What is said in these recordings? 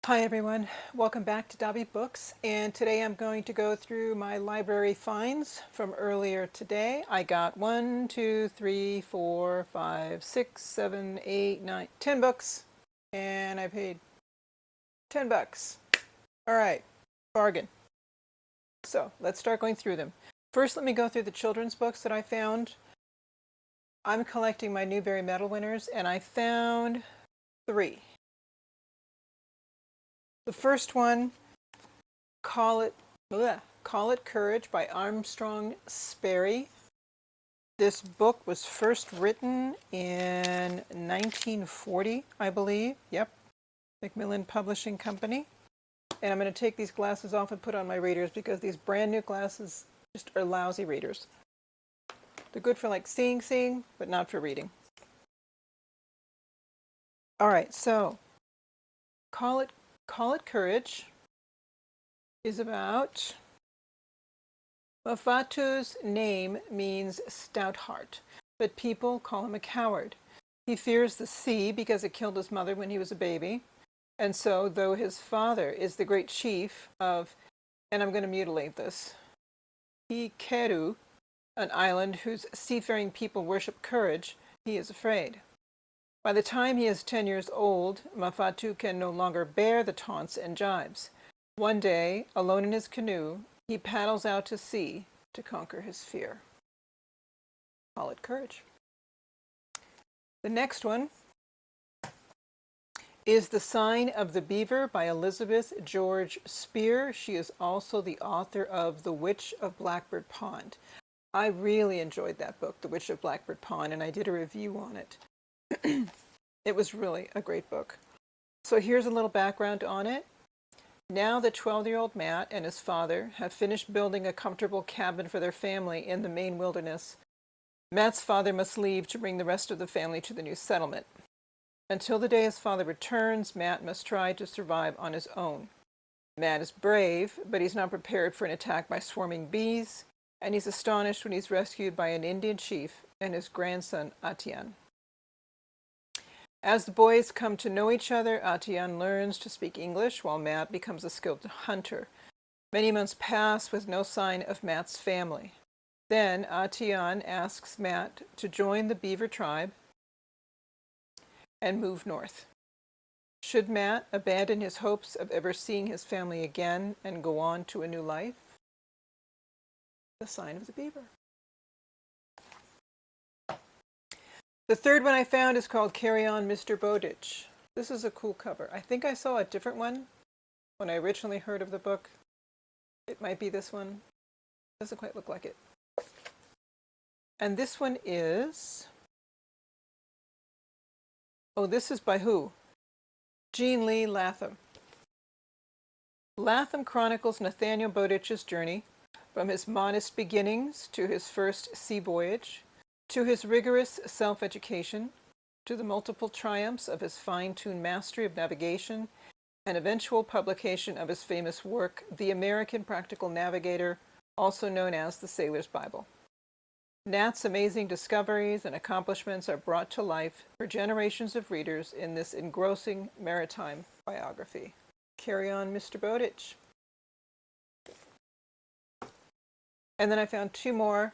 Hi everyone, welcome back to Dobby Books, and today I'm going to go through my library finds from earlier today. I got 1, 2, 3, 4, 5, 6, 7, 8, 9, 10 books, and I paid $10. All right, bargain. So let's start going through them. First, let me go through the children's books that I found. I'm collecting my Newbery Medal winners, and I found 3. The first one, Call It Courage by Armstrong Sperry. This book was first written in 1940, I believe. Yep, Macmillan Publishing Company. And I'm going to take these glasses off and put on my readers because these brand new glasses just are lousy readers. They're good for like seeing, but not for reading. All right, so Call It Courage is about Mafatu's name means stout heart, but people call him a coward. He fears the sea because it killed his mother when he was a baby. And so, though his father is the great chief of, and I'm going to mutilate this, Hikeru, an island whose seafaring people worship courage, he is afraid. By the time he is 10 years old, Mafatu can no longer bear the taunts and jibes. One day, alone in his canoe, he paddles out to sea to conquer his fear. Call it courage. The next one is The Sign of the Beaver by Elizabeth George Spear. She is also the author of The Witch of Blackbird Pond. I really enjoyed that book, The Witch of Blackbird Pond, and I did a review on it. It was really a great book. So here's a little background on it. Now the 12-year-old Matt and his father have finished building a comfortable cabin for their family in the Maine wilderness. Matt's father must leave to bring the rest of the family to the new settlement. Until the day his father returns, Matt must try to survive on his own. Matt is brave, but he's not prepared for an attack by swarming bees, and he's astonished when he's rescued by an Indian chief and his grandson, Atian. As the boys come to know each other, Atian learns to speak English while Matt becomes a skilled hunter. Many months pass with no sign of Matt's family. Then Atian asks Matt to join the Beaver tribe and move north. Should Matt abandon his hopes of ever seeing his family again and go on to a new life? The Sign of the Beaver. The third one I found is called Carry On, Mr. Bowditch. This is a cool cover. I think I saw a different one when I originally heard of the book. It might be this one. Doesn't quite look like it. And this one is... Oh, this is by who? Jean Lee Latham. Latham chronicles Nathaniel Bowditch's journey from his modest beginnings to his first sea voyage, to his rigorous self-education, to the multiple triumphs of his fine-tuned mastery of navigation, and eventual publication of his famous work, The American Practical Navigator, also known as the Sailor's Bible. Nat's amazing discoveries and accomplishments are brought to life for generations of readers in this engrossing maritime biography. Carry On, Mr. Bowditch. And then I found 2 more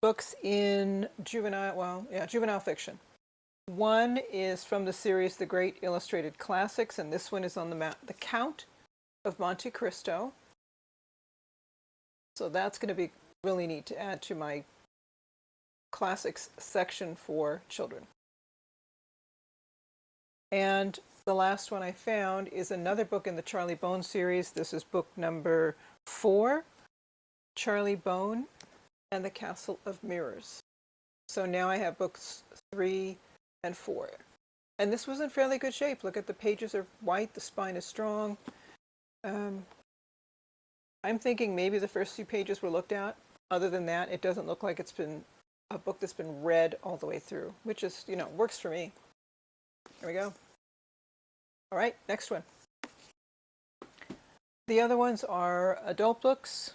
books in juvenile fiction. One is from the series The Great Illustrated Classics, and this one is on the Count of Monte Cristo. So that's going to be really neat to add to my classics section for children. And the last one I found is another book in the Charlie Bone series. This is book number 4, Charlie Bone and the Castle of Mirrors. So now I have books 3 and 4. And this was in fairly good shape. Look at the pages are white, the spine is strong. I'm thinking maybe the first few pages were looked at. Other than that, it doesn't look like it's been a book that's been read all the way through, which is, works for me. Here we go. All right, next one. The other ones are adult books.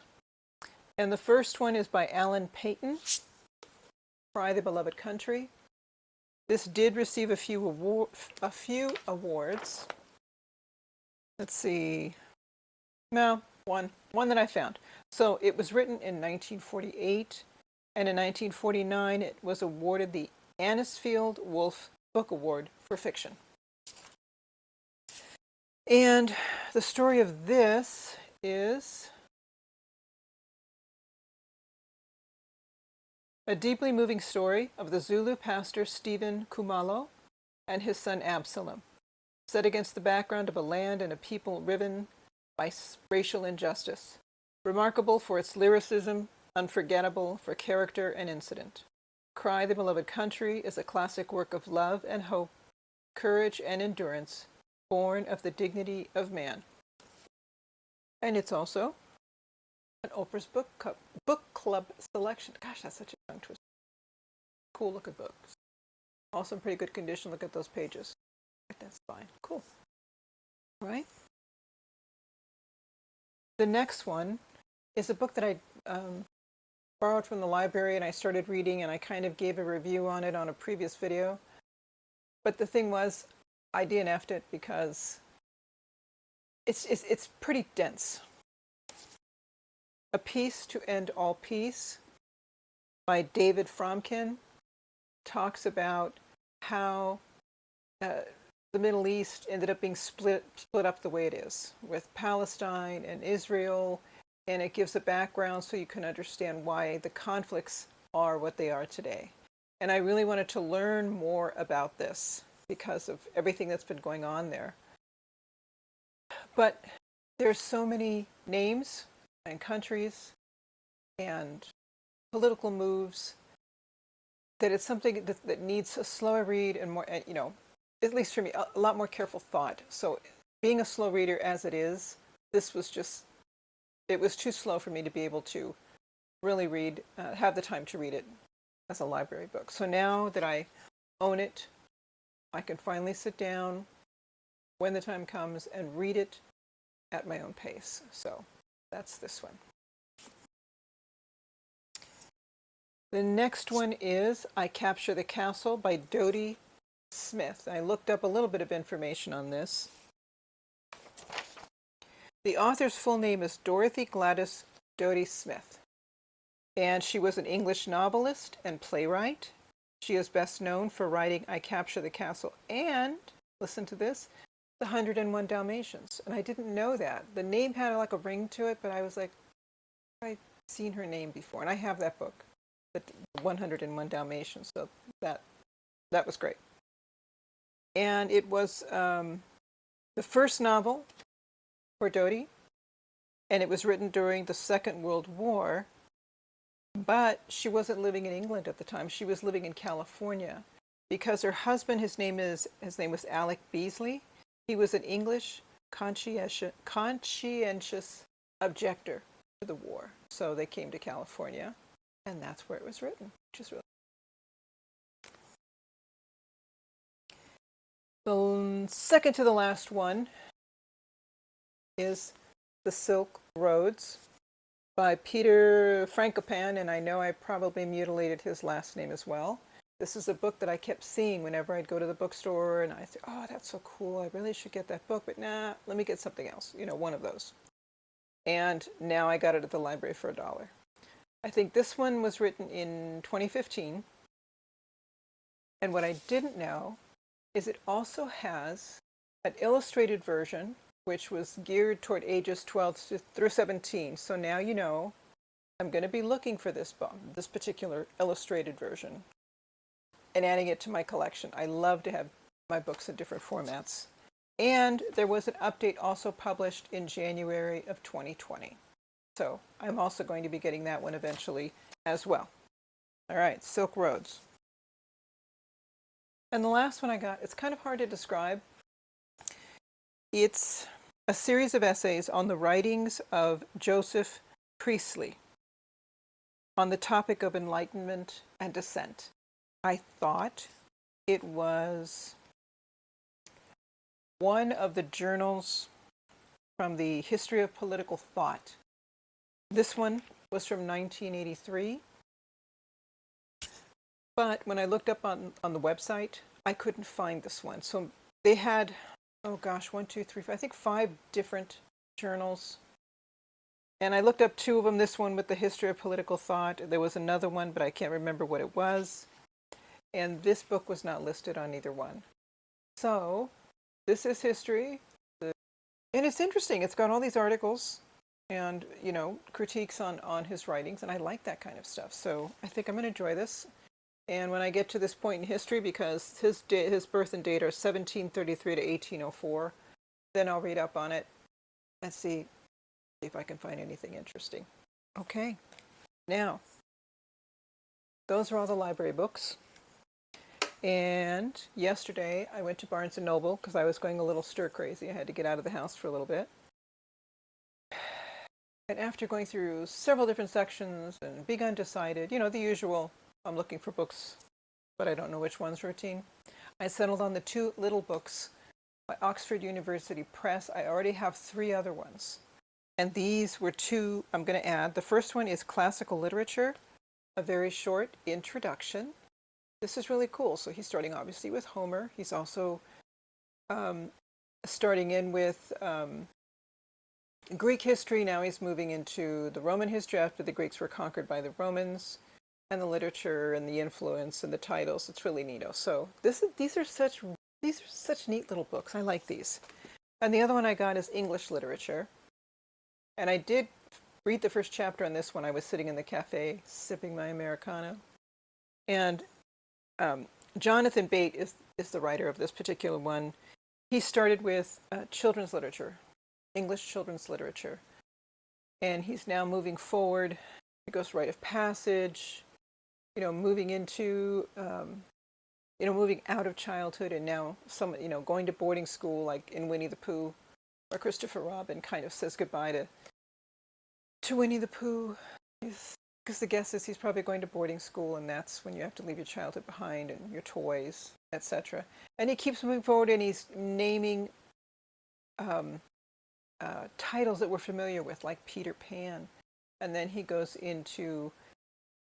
And the first one is by Alan Paton, Fry the Beloved Country. This did receive a few awards. let's see. No, one that I found. So it was written in 1948, and in 1949 it was awarded the Anisfield Wolf Book Award for fiction. And the story of this is a deeply moving story of the Zulu pastor Stephen Khumalo and his son Absalom, set against the background of a land and a people riven by racial injustice. Remarkable for its lyricism, unforgettable for character and incident. Cry the Beloved Country is a classic work of love and hope, courage and endurance, born of the dignity of man. And it's also an Oprah's book club selection. Gosh, that's such a tongue twister. Cool looking books. Also in pretty good condition. Look at those pages. That's fine. Cool. All right. The next one is a book that I borrowed from the library and I started reading, and I kind of gave a review on it on a previous video. But the thing was, I DNF'd it because it's pretty dense. A Peace to End All Peace by David Fromkin talks about how the Middle East ended up being split up the way it is, with Palestine and Israel, and it gives a background so you can understand why the conflicts are what they are today. And I really wanted to learn more about this because of everything that's been going on there. But there's so many names and countries and political moves that it's something that needs a slower read and more, at least for me, a lot more careful thought. So being a slow reader as it is, this was just, it was too slow for me to be able to really read, have the time to read it as a library book. So now that I own it, I can finally sit down when the time comes and read it at my own pace. So that's this one. The next one is I Capture the Castle by Dodie Smith. I looked up a little bit of information on this. The author's full name is Dorothy Gladys Dodie Smith, and she was an English novelist and playwright. She is best known for writing I Capture the Castle and, listen to this, The 101 Dalmatians. And I didn't know that. The name had like a ring to it, but I was like, I've seen her name before, and I have that book, The 101 Dalmatians, so that was great. And it was the first novel for Dodie, and it was written during the Second World War, but she wasn't living in England at the time. She was living in California because her husband, his name was Alec Beasley. He was an English conscientious objector to the war. So they came to California, and that's where it was written, which is really. The second to the last one is The Silk Roads by Peter Frankopan, and I know I probably mutilated his last name as well. This is a book that I kept seeing whenever I'd go to the bookstore, and I said, oh, that's so cool. I really should get that book, but nah, let me get something else, one of those. And now I got it at the library for $1. I think this one was written in 2015. And what I didn't know is it also has an illustrated version, which was geared toward ages 12 through 17. So now you know I'm going to be looking for this book, this particular illustrated version, and adding it to my collection. I love to have my books in different formats. And there was an update also published in January of 2020. So I'm also going to be getting that one eventually as well. All right, Silk Roads. And the last one I got, it's kind of hard to describe. It's a series of essays on the writings of Joseph Priestley on the topic of enlightenment and dissent. I thought it was one of the journals from the History of Political Thought. This one was from 1983. But when I looked up on the website, I couldn't find this one. So they had oh gosh, one, two, three, four, I think 5 different journals. And I looked up 2 of them, this one with the history of political thought. There was another one, but I can't remember what it was. And this book was not listed on either one. So this is history. And it's interesting. It's got all these articles and, critiques on his writings. And I like that kind of stuff. So I think I'm going to enjoy this. And when I get to this point in history, because his birth and date are 1733 to 1804, then I'll read up on it and see if I can find anything interesting. Okay. Now, those are all the library books. And yesterday I went to Barnes & Noble because I was going a little stir crazy. I had to get out of the house for a little bit. And after going through several different sections and being undecided, the usual, I'm looking for books, but I don't know which ones routine, I settled on the 2 little books by Oxford University Press. I already have 3 other ones. And these were 2 I'm going to add. The first one is Classical Literature, a very short introduction. This is really cool. So he's starting obviously with Homer. He's also starting in with Greek history. Now he's moving into the Roman history after the Greeks were conquered by the Romans, and the literature and the influence and the titles. It's really neato. So these are such neat little books. I like these. And the other one I got is English literature. And I did read the first chapter on this one. I was sitting in the cafe sipping my Americano. And Jonathan Bate is the writer of this particular one. He started with children's literature, English children's literature. And he's now moving forward. He goes rite of passage, moving into, moving out of childhood and now going to boarding school like in Winnie the Pooh, where Christopher Robin kind of says goodbye to Winnie the Pooh. Because the guess is he's probably going to boarding school, and that's when you have to leave your childhood behind and your toys, etc. And he keeps moving forward, and he's naming titles that we're familiar with, like Peter Pan. And then he goes into,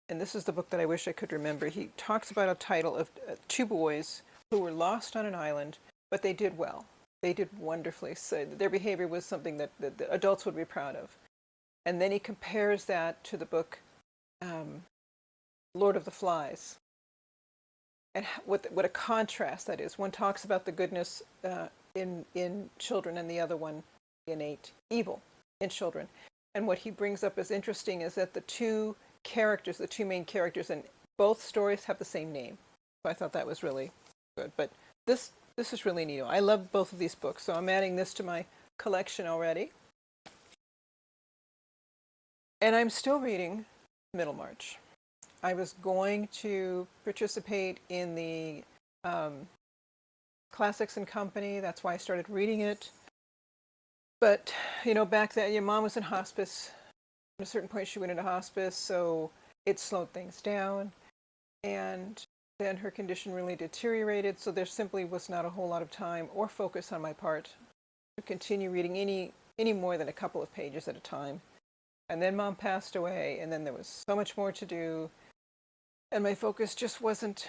and this is the book that I wish I could remember, he talks about a title of 2 boys who were lost on an island, but they did well. They did wonderfully. So their behavior was something that the adults would be proud of. And then he compares that to the book Lord of the Flies, and what a contrast that is. One talks about the goodness in children, and the other one innate evil in children. And what he brings up as interesting is that the 2 main characters in both stories have the same name. So I thought that was really good. But this is really neat. I love both of these books, so I'm adding this to my collection already. And I'm still reading Middlemarch. I was going to participate in the Classics and Company. That's why I started reading it. But, back then, your mom was in hospice. At a certain point, she went into hospice, so it slowed things down. And then her condition really deteriorated, so there simply was not a whole lot of time or focus on my part to continue reading any more than a couple of pages at a time. And then Mom passed away, and then there was so much more to do, and my focus just wasn't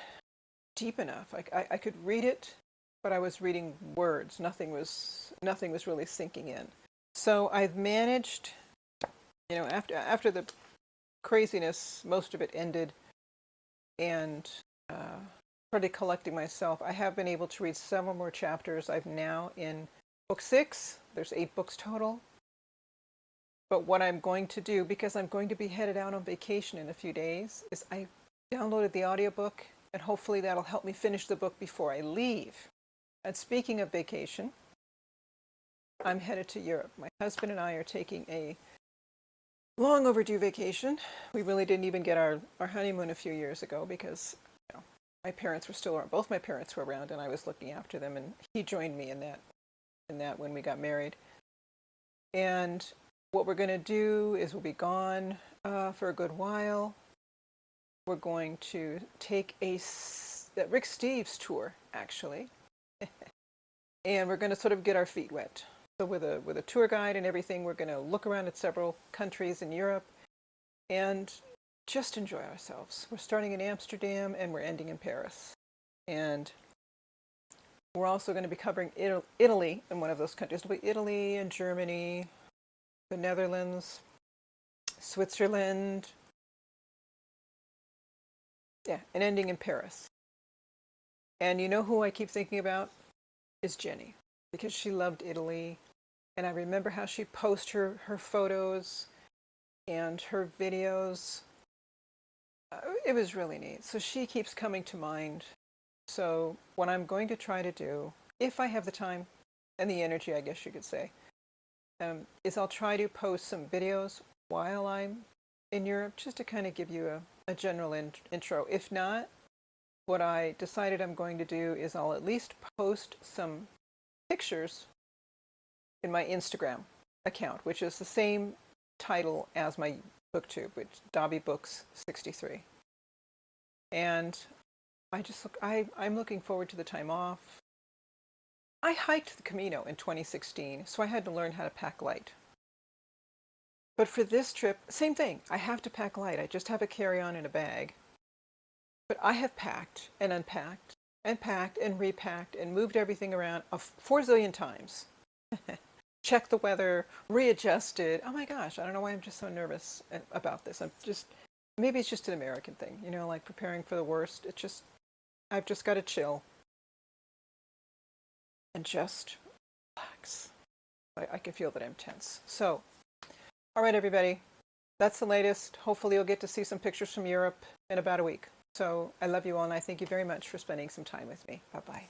deep enough. I could read it, but I was reading words. Nothing was really sinking in. So I've managed, after the craziness, most of it ended, and started collecting myself. I have been able to read several more chapters. I'm now in book 6. There's 8 books total. But what I'm going to do, because I'm going to be headed out on vacation in a few days, is I downloaded the audiobook, and hopefully that'll help me finish the book before I leave. And speaking of vacation, I'm headed to Europe. My husband and I are taking a long overdue vacation. We really didn't even get our honeymoon a few years ago because my parents were still around. Both my parents were around, and I was looking after them, and he joined me in that when we got married. And what we're going to do is we'll be gone for a good while. We're going to take a Rick Steves tour, actually. And we're going to sort of get our feet wet. So with a tour guide and everything, we're going to look around at several countries in Europe and just enjoy ourselves. We're starting in Amsterdam and we're ending in Paris. And We're also going to be covering Italy in one of those countries. It'll be Italy and Germany, the Netherlands, Switzerland, yeah, and ending in Paris. And you know who I keep thinking about is Jenny, because she loved Italy. And I remember how she posted her photos and her videos. It was really neat. So she keeps coming to mind. So what I'm going to try to do, if I have the time and the energy, I guess you could say, is I'll try to post some videos while I'm in Europe, just to kind of give you a general intro. If not, what I decided I'm going to do is I'll at least post some pictures in my Instagram account, which is the same title as my booktube, which Dobby Books 63. And I'm looking forward to the time off. I hiked the Camino in 2016, so I had to learn how to pack light. But for this trip, same thing. I have to pack light. I just have a carry-on in a bag. But I have packed and unpacked and packed and repacked and moved everything around 4 zillion times. Checked the weather, readjusted. Oh my gosh, I don't know why I'm just so nervous about this. Maybe it's just an American thing, like preparing for the worst. I've just got to chill and just relax. I can feel that I'm tense. So, all right, everybody, that's the latest. Hopefully you'll get to see some pictures from Europe in about a week. So I love you all, and I thank you very much for spending some time with me. Bye-bye.